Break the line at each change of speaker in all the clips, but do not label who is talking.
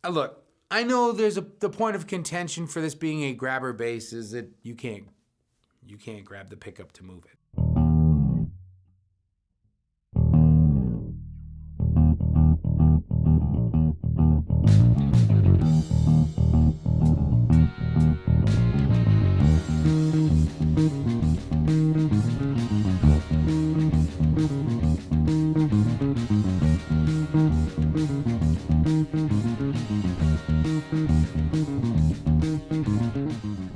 Look, I know there's the point of contention for this being a grabber bass is that you can't grab the pickup to move it.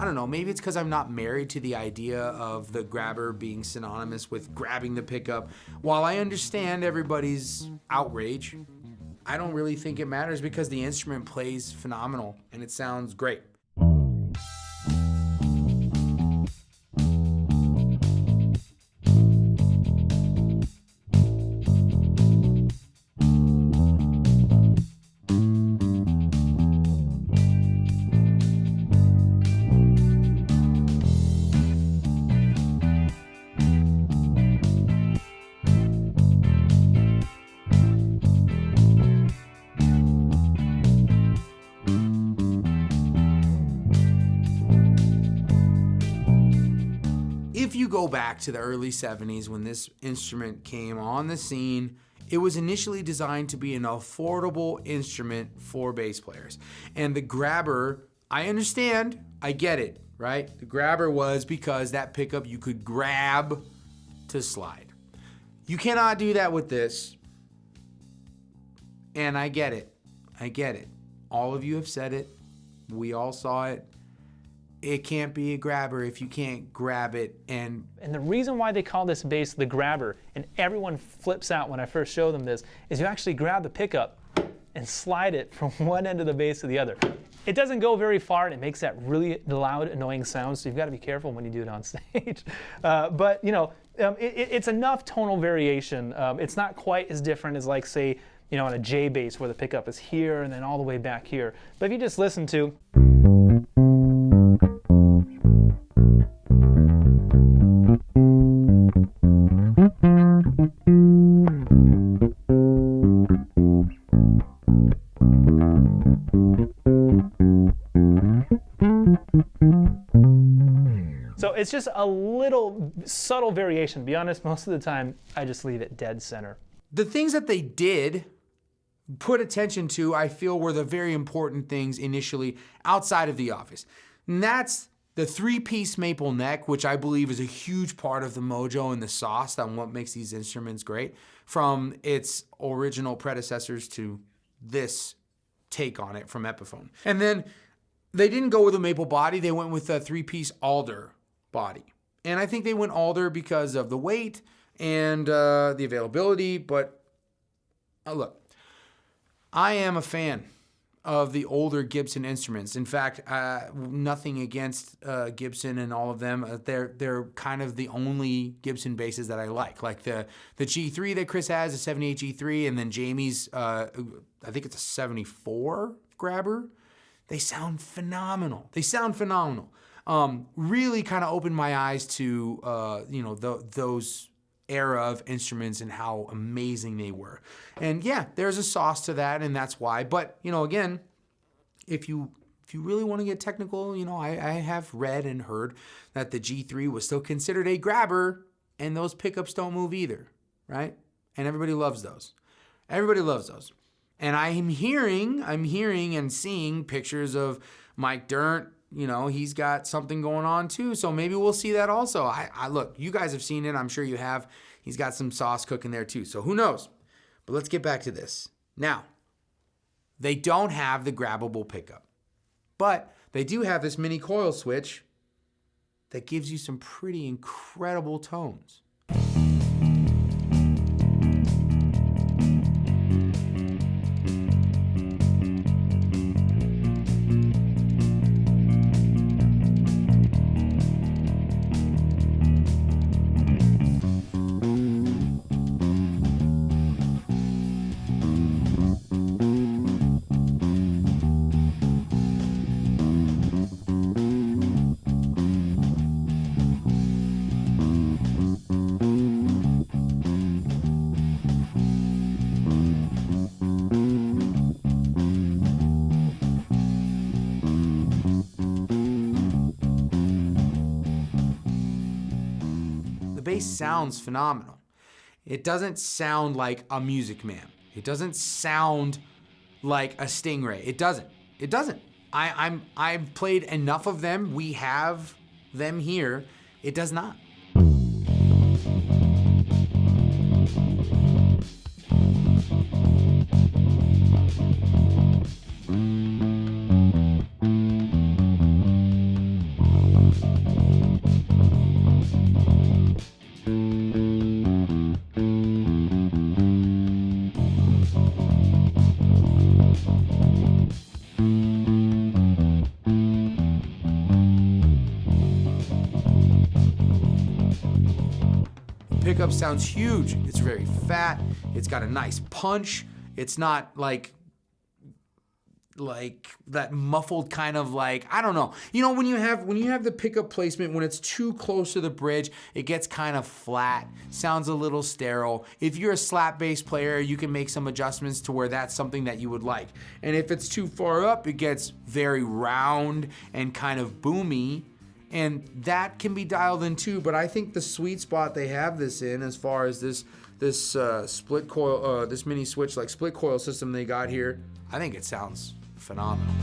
I don't know, maybe it's because I'm not married to the idea of the grabber being synonymous with grabbing the pickup. While I understand everybody's outrage, I don't really think it matters because the instrument plays phenomenal and it sounds great. If you go back to the early 70s when this instrument came on the scene, it was initially designed to be an affordable instrument for bass players. And the grabber, I understand, I get it, right? The grabber was because that pickup you could grab to slide. You cannot do that with this. And I get it. I get it. All of you have said it. We all saw it. It can't be a grabber if you can't grab it. And
the reason why they call this bass the grabber, and everyone flips out when I first show them this, is you actually grab the pickup and slide it from one end of the bass to the other. It doesn't go very far, and it makes that really loud, annoying sound, so you've got to be careful when you do it on stage. But, you know, it's enough tonal variation. It's not quite as different as, like, say, you know, on a J bass where the pickup is here and then all the way back here. But if you just listen to... So it's just a little subtle variation. To be honest, most of the time, I just leave it dead center.
the things that they did put attention to, I feel, were the very important things initially outside of the office. And that's the three-piece maple neck, which I believe is a huge part of the mojo and the sauce on what makes these instruments great, from its original predecessors to this take on it from Epiphone. And then they didn't go with a maple body, they went with a three-piece alder body. And I think they went alder because of the weight and the availability, but look, I am a fan of the older Gibson instruments. In fact, nothing against Gibson and all of them. They're kind of the only Gibson basses that I like the G3 that Krist has, the 78 G3, and then Jamie's, I think it's a 74 Grabber. They sound phenomenal. Really kind of opened my eyes to those era of instruments and how amazing they were. And yeah, there's a sauce to that, and that's why. But again, if you really want to get technical, I have read and heard that the G3 was still considered a grabber, and those pickups don't move either, right? And everybody loves those. And I'm hearing and seeing pictures of Mike Dirnt. He's got something going on too, so maybe we'll see that also. I look, you guys have seen it, I'm sure you have. He's got some sauce cooking there too, so who knows? But let's get back to this. Now, they don't have the grabbable pickup, but they do have this mini coil switch that gives you some pretty incredible tones. bass sounds phenomenal. It doesn't sound like a Music Man. It doesn't sound like a Stingray. It doesn't. It doesn't. I've played enough of them. We have them here. It does not. Pickup sounds huge. It's very fat. It's got a nice punch. It's not like that muffled kind of like, I don't know. You know, when you have the pickup placement, when it's too close to the bridge, it gets kind of flat, sounds a little sterile. If you're a slap bass player, you can make some adjustments to where that's something that you would like. And if it's too far up, it gets very round and kind of boomy. And that can be dialed in too, but I think the sweet spot they have this in, as far as this split coil, this mini switch like split coil system they got here, I think it sounds phenomenal.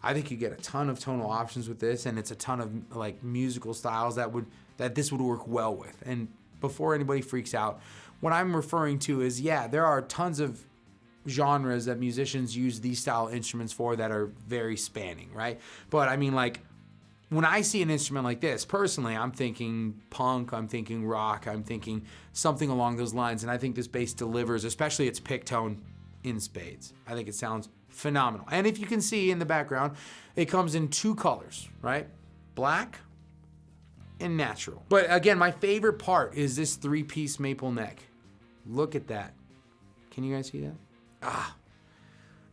I think you get a ton of tonal options with this, and it's a ton of like musical styles that this would work well with. And before anybody freaks out, what I'm referring to is, yeah, there are tons of genres that musicians use these style instruments for that are very spanning, right? But I mean, like, when I see an instrument like this, personally, I'm thinking punk, I'm thinking rock, I'm thinking something along those lines, and I think this bass delivers, especially its pick tone, in spades. I think it sounds phenomenal. And if you can see in the background, it comes in two colors, right? Black and natural. But again, my favorite part is this 3-piece maple neck. Look at that. Can you guys see that?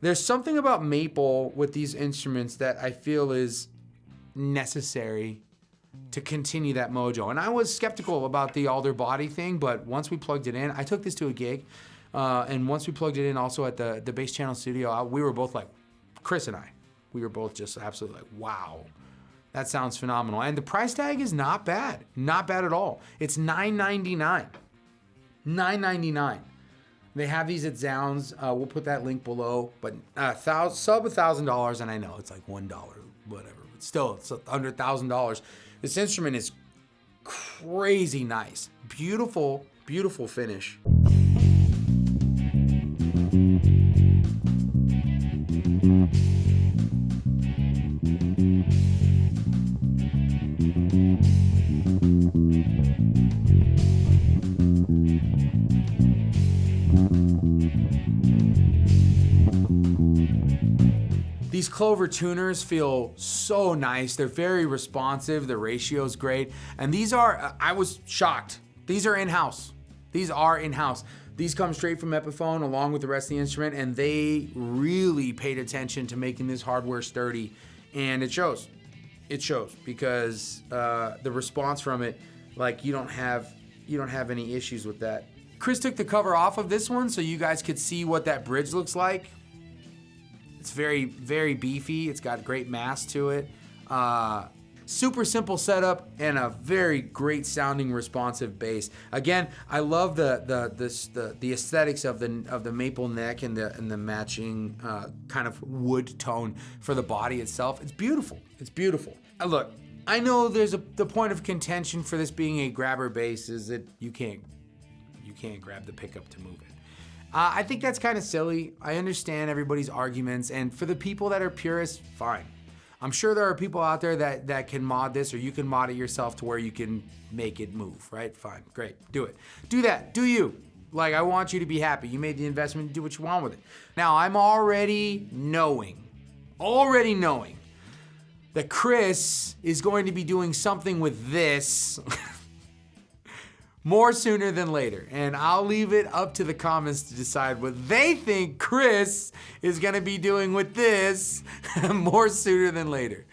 There's something about maple with these instruments that I feel is necessary to continue that mojo. And I was skeptical about the alder body thing, but once we plugged it in, I took this to a gig, and once we plugged it in also at the Bass Channel studio, we were both like, Chris and I, we were both just absolutely like, wow, that sounds phenomenal. And the price tag is not bad at all. It's $9.99. $9.99. They have these at Zounds. We'll put that link below, but sub $1,000, and I know it's like $1, whatever, but still, it's under $1,000. This instrument is crazy nice. Beautiful, beautiful finish. These Clover tuners feel so nice. They're very responsive. The ratio is great. And these are, I was shocked. These are in-house. These are in-house. These come straight from Epiphone along with the rest of the instrument, and they really paid attention to making this hardware sturdy. And it shows. It shows because the response from it, like you don't have any issues with that. Krist took the cover off of this one so you guys could see what that bridge looks like. It's very, very beefy. It's got great mass to it. Super simple setup and a very great sounding responsive bass. Again, I love the aesthetics of the maple neck and the matching kind of wood tone for the body itself. It's beautiful. It's beautiful. Look, I know there's the point of contention for this being a grabber bass is that you can't grab the pickup to move it. I think that's kind of silly. I understand everybody's arguments, and for the people that are purists, fine. I'm sure there are people out there that can mod this, or you can mod it yourself to where you can make it move, right? Fine, great, do it. Do that, do you. Like, I want you to be happy. You made the investment, do what you want with it. Now, I'm already knowing that Chris is going to be doing something with this more sooner than later. And I'll leave it up to the comments to decide what they think Krist is gonna be doing with this more sooner than later.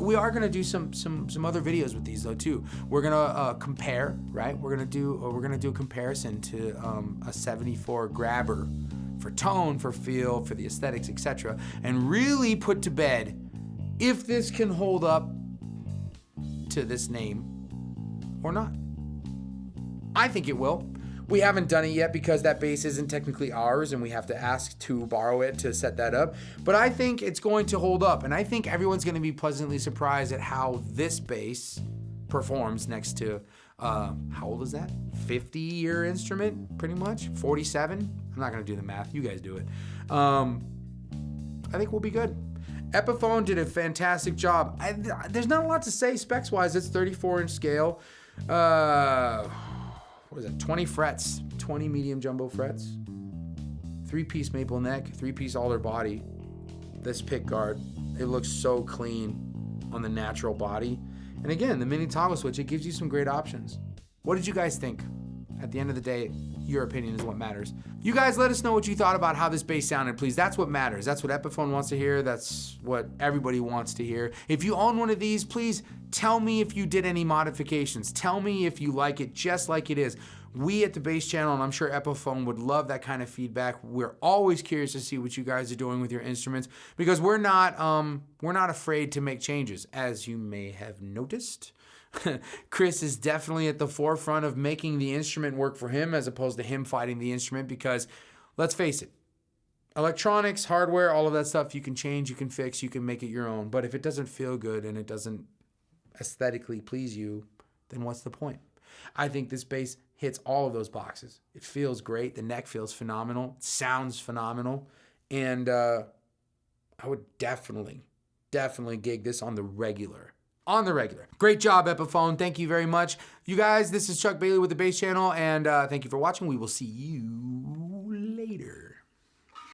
We are gonna do some other videos with these though too. We're gonna compare, right? We're gonna do a comparison to a 74 Grabber for tone, for feel, for the aesthetics, etc., and really put to bed if this can hold up to this name or not. I think it will. We haven't done it yet because that bass isn't technically ours and we have to ask to borrow it to set that up. But I think it's going to hold up, and I think everyone's going to be pleasantly surprised at how this bass performs next to, how old is that? 50-year instrument, pretty much? 47? I'm not going to do the math. You guys do it. I think we'll be good. Epiphone did a fantastic job. There's not a lot to say specs-wise. It's 34-inch scale. What is it, 20 frets, 20 medium jumbo frets, 3-piece maple neck, 3-piece alder body. This pick guard, it looks so clean on the natural body. And again, the mini toggle switch, it gives you some great options. What did you guys think? At the end of the day, your opinion is what matters. You guys let us know what you thought about how this bass sounded, please. That's what matters. That's what Epiphone wants to hear. That's what everybody wants to hear. If you own one of these, please tell me if you did any modifications. Tell me if you like it just like it is. We at the Bass Channel, and I'm sure Epiphone would love that kind of feedback. We're always curious to see what you guys are doing with your instruments because we're not afraid to make changes, as you may have noticed. Krist is definitely at the forefront of making the instrument work for him as opposed to him fighting the instrument because, let's face it, electronics, hardware, all of that stuff you can change, you can fix, you can make it your own. But if it doesn't feel good and it doesn't aesthetically please you, then what's the point? I think this bass hits all of those boxes. It feels great. The neck feels phenomenal. It sounds phenomenal. And I would definitely gig this on the regular. Great job, Epiphone. Thank you very much. You guys, this is Chuck Bailey with the Bass Channel, and thank you for watching. We will see you later.